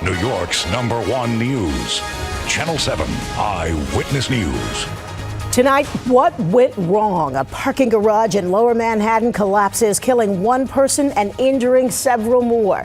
New York's #1 news. Channel 7 Eyewitness News. Tonight, what went wrong? A parking garage in Lower Manhattan collapses, killing one person and injuring several more.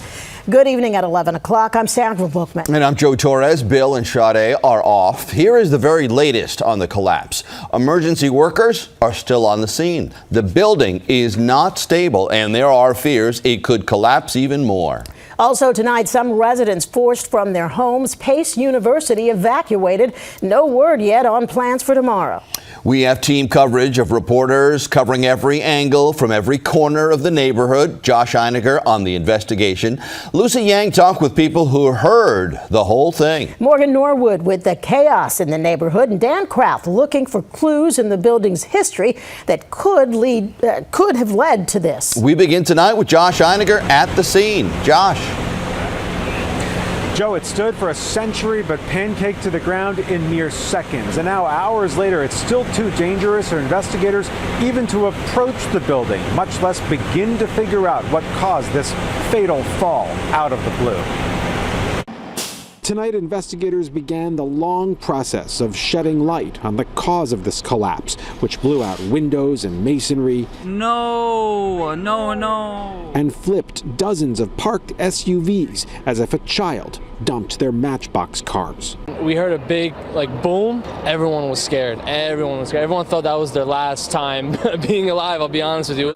Good evening at 11 o'clock. I'm Sandra Bookman. And I'm Joe Torres. Bill and Sade are off. Here is the very latest on the collapse. Emergency workers are still on the scene. The building is not stable, and there are fears it could collapse even more. Also tonight, some residents forced from their homes. Pace University evacuated. No word yet on plans for tomorrow. We have team coverage of reporters covering every angle from every corner of the neighborhood. Josh Einiger on the investigation. Lucy Yang talked with people who heard the whole thing. Morgan Norwood with the chaos in the neighborhood, and Dan Kraft looking for clues in the building's history that could have led to this. We begin tonight with Josh Einiger at the scene. Josh. Joe, it stood for a century but pancaked to the ground in mere seconds. And now, hours later, it's still too dangerous for investigators even to approach the building, much less begin to figure out what caused this fatal fall out of the blue. Tonight, investigators began the long process of shedding light on the cause of this collapse, which blew out windows and masonry. No. And flipped dozens of parked SUVs as if a child dumped their Matchbox cars. We heard a big boom. Everyone was scared. Everyone thought that was their last time being alive, I'll be honest with you.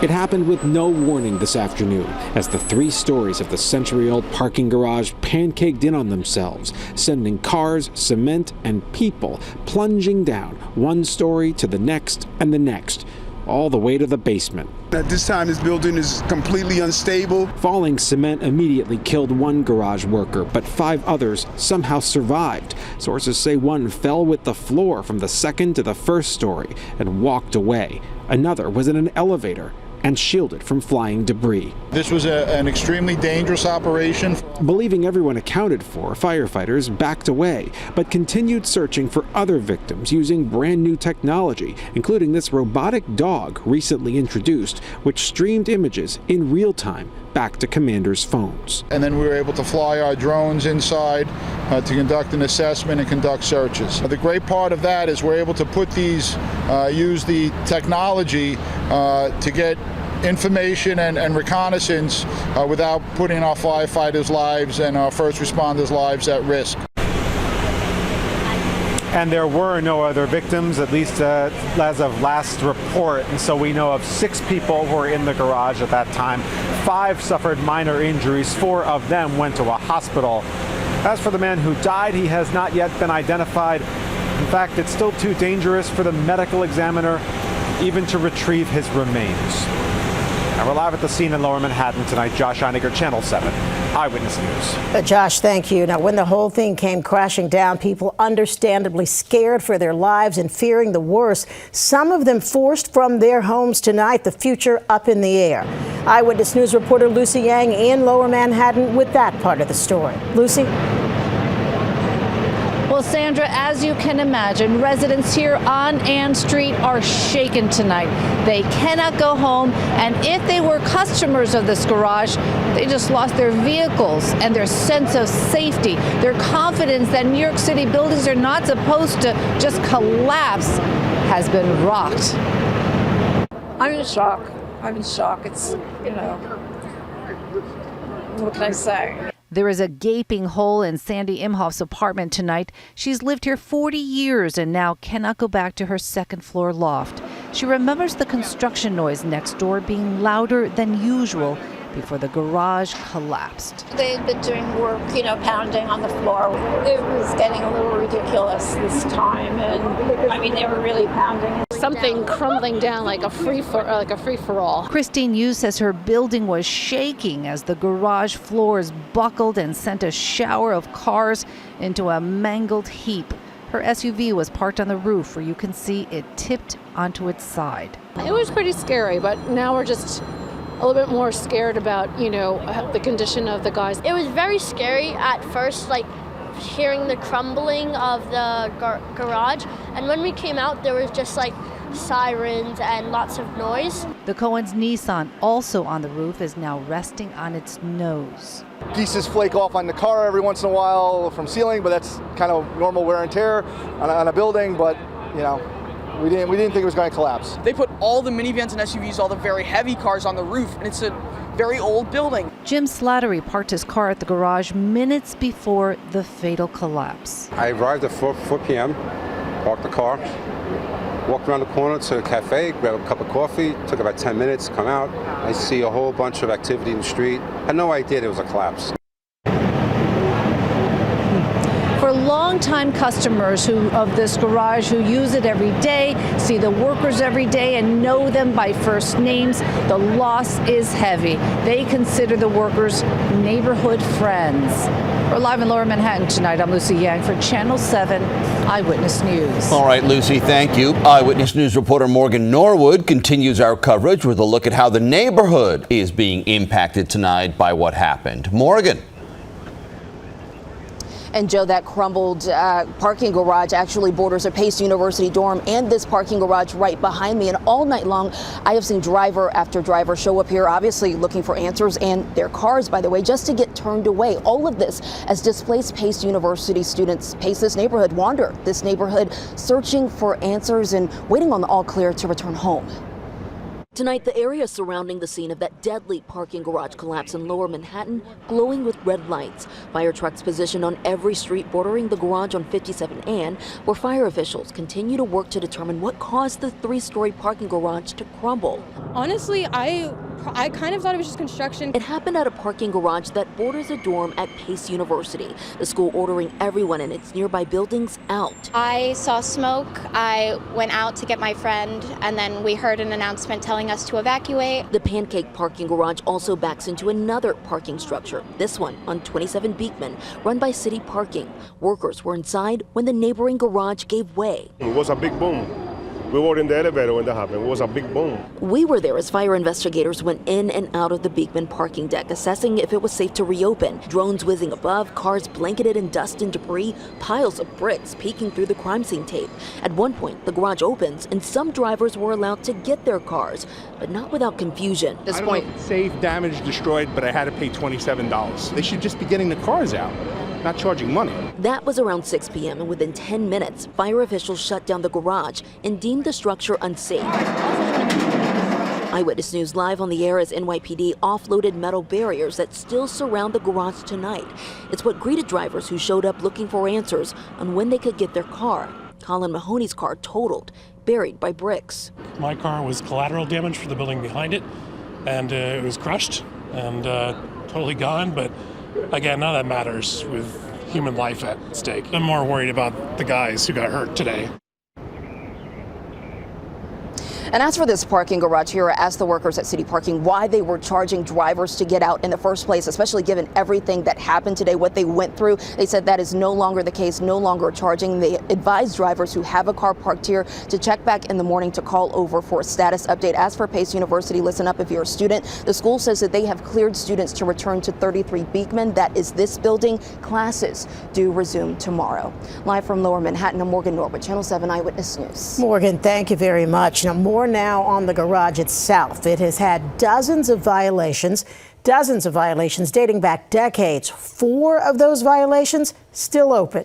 It happened with no warning this afternoon as the 3 stories of the century-old parking garage pancaked in on themselves, sending cars, cement, and people plunging down one story to the next and the next, all the way to the basement. At this time, this building is completely unstable. Falling cement immediately killed one garage worker, but 5 others somehow survived. Sources say one fell with the floor from the second to the first story and walked away. Another was in an elevator and shielded from flying debris. This was an extremely dangerous operation. Believing everyone accounted for, firefighters backed away, but continued searching for other victims using brand new technology, including this robotic dog recently introduced, which streamed images in real time back to commanders' phones. And then we were able to fly our drones inside to conduct an assessment and conduct searches. The great part of that is we're able to put these, use the technology to get information and reconnaissance without putting our firefighters' lives and our first responders' lives at risk. And there were no other victims, at least as of last report. And so we know of 6 people who were in the garage at that time. 5 suffered minor injuries. 4 of them went to a hospital. As for the man who died, he has not yet been identified. In fact, it's still too dangerous for the medical examiner even to retrieve his remains. And we're live at the scene in Lower Manhattan tonight. Josh Einiger, Channel 7, Eyewitness News. Josh, thank you. Now, when the whole thing came crashing down, people understandably scared for their lives and fearing the worst. Some of them forced from their homes tonight, the future up in the air. Eyewitness News reporter Lucy Yang in Lower Manhattan with that part of the story. Lucy? Well, Sandra, as you can imagine, residents here on Ann Street are shaken tonight. They cannot go home, and if they were customers of this garage, they just lost their vehicles and their sense of safety. Their confidence that New York City buildings are not supposed to just collapse has been rocked. I'm in shock. It's, what can I say? There is a gaping hole in Sandy Imhoff's apartment tonight. She's lived here 40 years and now cannot go back to her second-floor loft. She remembers the construction noise next door being louder than usual before the garage collapsed. They've been doing work, pounding on the floor. It was getting a little ridiculous this time, and they were really pounding. Something crumbling down like a free-for-all. Christine Yu says her building was shaking as the garage floors buckled and sent a shower of cars into a mangled heap. Her SUV was parked on the roof where you can see it tipped onto its side. It was pretty scary, but now we're just a little bit more scared about, the condition of the guys. It was very scary at first, hearing the crumbling of the garage. And when we came out, there was just sirens and lots of noise. The Cohen's Nissan, also on the roof, is now resting on its nose. Pieces flake off on the car every once in a while from ceiling, but that's kind of normal wear and tear on a building. But you know, we didn't think it was going to collapse. They put all the minivans and SUVs, all the very heavy cars on the roof, and it's a very old building. Jim Slattery parked his car at the garage minutes before the fatal collapse. I arrived at 4 p.m., parked the car, walked around the corner to a cafe, grabbed a cup of coffee, took about 10 minutes, come out. I see a whole bunch of activity in the street. I had no idea there was a collapse. For longtime customers of this garage who use it every day, see the workers every day, and know them by first names, the loss is heavy. They consider the workers neighborhood friends. We're live in Lower Manhattan tonight. I'm Lucy Yang for Channel 7 Eyewitness News. All right, Lucy, thank you. Eyewitness News reporter Morgan Norwood continues our coverage with a look at how the neighborhood is being impacted tonight by what happened. Morgan. And Joe, that crumbled parking garage actually borders a Pace University dorm and this parking garage right behind me. And all night long, I have seen driver after driver show up here, obviously looking for answers, and their cars, by the way, just to get turned away. All of this as displaced Pace University students pace this neighborhood, wander this neighborhood, searching for answers and waiting on the all clear to return home. Tonight, the area surrounding the scene of that deadly parking garage collapse in Lower Manhattan glowing with red lights. Fire trucks positioned on every street bordering the garage on 57 Ann, where fire officials continue to work to determine what caused the three-story parking garage to crumble. Honestly, I kind of thought it was just construction. It happened at a parking garage that borders a dorm at Pace University, the school ordering everyone in its nearby buildings out. I saw smoke. I went out to get my friend, and then we heard an announcement telling us to evacuate. The Pancake parking garage also backs into another parking structure, this one on 27 Beekman, run by City Parking. Workers were inside when the neighboring garage gave way. It was a big boom. We were in the elevator when that happened. It was a big boom. We were there as fire investigators went in and out of the Beekman parking deck, assessing if it was safe to reopen. Drones whizzing above, cars blanketed in dust and debris, piles of bricks peeking through the crime scene tape. At one point, the garage opens and some drivers were allowed to get their cars, but not without confusion. At this point, safe, damaged, destroyed, but I had to pay $27. They should just be getting the cars out, not charging money. That was around 6 p.m. and within 10 minutes, fire officials shut down the garage and deemed the structure unsafe. Eyewitness News live on the air as NYPD offloaded metal barriers that still surround the garage tonight. It's what greeted drivers who showed up looking for answers on when they could get their car. Colin Mahoney's car totaled, buried by bricks. My car was collateral damage for the building behind it, and it was crushed and totally gone, but again, none of that matters with human life at stake. I'm more worried about the guys who got hurt today. And as for this parking garage here, I asked the workers at City Parking why they were charging drivers to get out in the first place, especially given everything that happened today, what they went through. They said that is no longer the case, no longer charging. They advise drivers who have a car parked here to check back in the morning to call over for a status update. As for Pace University, listen up if you're a student. The school says that they have cleared students to return to 33 Beekman. That is this building. Classes do resume tomorrow. Live from Lower Manhattan, I'm Morgan Norwood, Channel 7 Eyewitness News. Morgan, thank you very much. Now, more now on the garage itself. It has had dozens of violations dating back decades. 4 of those violations still open.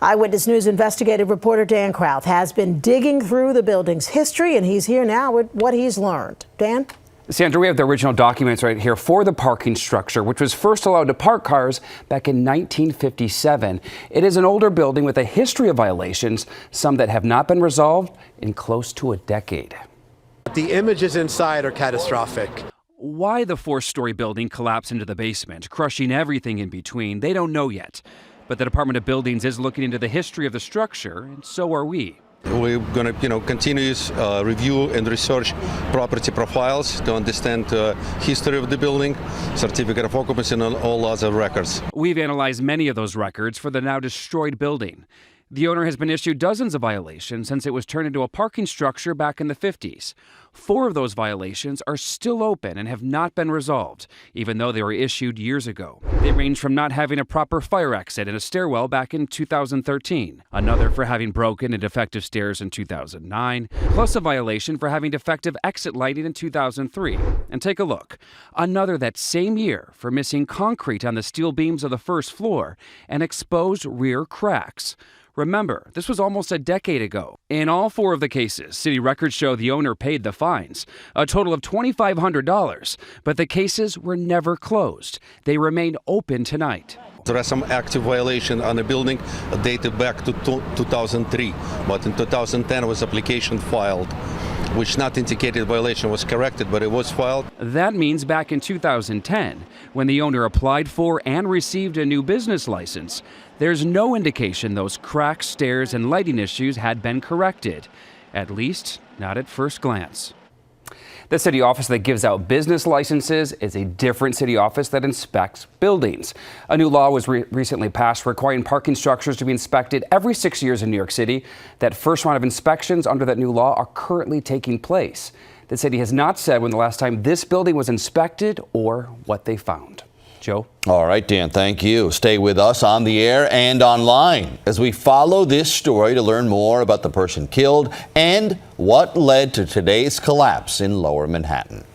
Eyewitness News investigative reporter Dan Krauth has been digging through the building's history, and he's here now with what he's learned. Dan? Sandra, we have the original documents right here for the parking structure, which was first allowed to park cars back in 1957. It is an older building with a history of violations, some that have not been resolved in close to a decade. The images inside are catastrophic. Why the 4-story building collapsed into the basement, crushing everything in between, they don't know yet. But the Department of Buildings is looking into the history of the structure, and so are we. We're going to continuous review and research property profiles to understand history of the building, certificate of occupancy, and all other records. We've analyzed many of those records for the now destroyed building. The owner has been issued dozens of violations since it was turned into a parking structure back in the 50s. 4 of those violations are still open and have not been resolved, even though they were issued years ago. They range from not having a proper fire exit in a stairwell back in 2013, another for having broken and defective stairs in 2009, plus a violation for having defective exit lighting in 2003. And take a look. Another that same year for missing concrete on the steel beams of the first floor and exposed rear cracks. Remember, this was almost a decade ago. In all 4 of the cases, city records show the owner paid the fines, a total of $2,500, but the cases were never closed. They remain open tonight. There are some active violations on the building dated back to 2003, but in 2010 was application filed, which not indicated violation was corrected, but it was filed. That means back in 2010, when the owner applied for and received a new business license, there's no indication those cracks, stairs, and lighting issues had been corrected, at least not at first glance. The city office that gives out business licenses is a different city office that inspects buildings. A new law was recently passed requiring parking structures to be inspected every 6 years in New York City. That first round of inspections under that new law are currently taking place. The city has not said when the last time this building was inspected or what they found. Joe? All right, Dan, thank you. Stay with us on the air and online as we follow this story to learn more about the person killed and what led to today's collapse in Lower Manhattan.